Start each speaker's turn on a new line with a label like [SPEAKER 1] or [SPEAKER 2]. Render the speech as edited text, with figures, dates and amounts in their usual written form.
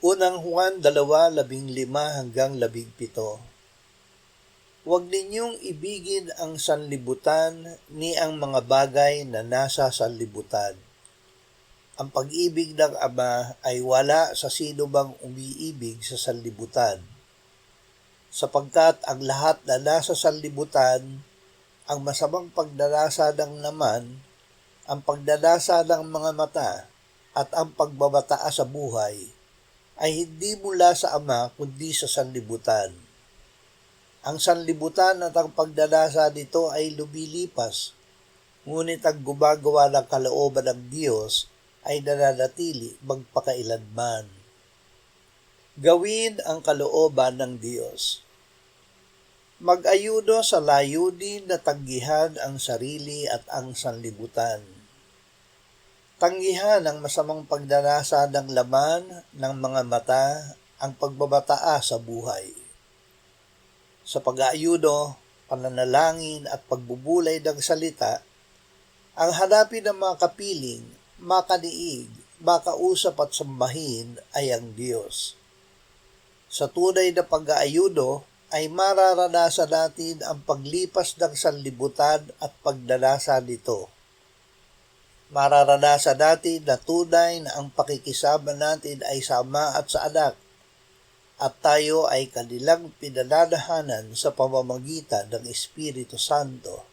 [SPEAKER 1] Unang Juan 2:15-17. Huwag ninyong ibigin ang sanlibutan ni ang mga bagay na nasa sanlibutan. Ang pag-ibig ng Ama ay wala sa sino bang umiibig sa sanlibutan. Sapagkat ang lahat na nasa sanlibutan, ang masamang pagdarasa ng laman, ang pagdarasa ng mga mata, at ang pagbabataas sa buhay, ay hindi mula sa Ama kundi sa sanlibutan. Ang sanlibutan at ang pagdarasa nito ay lumilipas, ngunit ang gumagawa ng kalooban ng Diyos ay nananatili magpakailanman. Gawin ang kalooban ng Diyos. Mag-ayuno sa layunin na tanggihan ang sarili at ang sanlibutan. Tanggihan ang masamang pagdarasa ng laman ng mga mata, ang pagbabataas sa buhay. Sa pag-aayuno, pananalangin at pagbubulay ng salita, ang hanapin ng mga kapiling, makaniig, makausap at sambahin ay ang Diyos. Sa tunay na pag-aayuno ay mararanasan natin ang paglipas ng sanlibutan at pagdarasa nito. Mararanasan natin na tunay na ang pakikisama natin ay sa Ama at sa Anak, at tayo ay kanilang pinananahanan sa pamamagitan ng Espiritu Santo.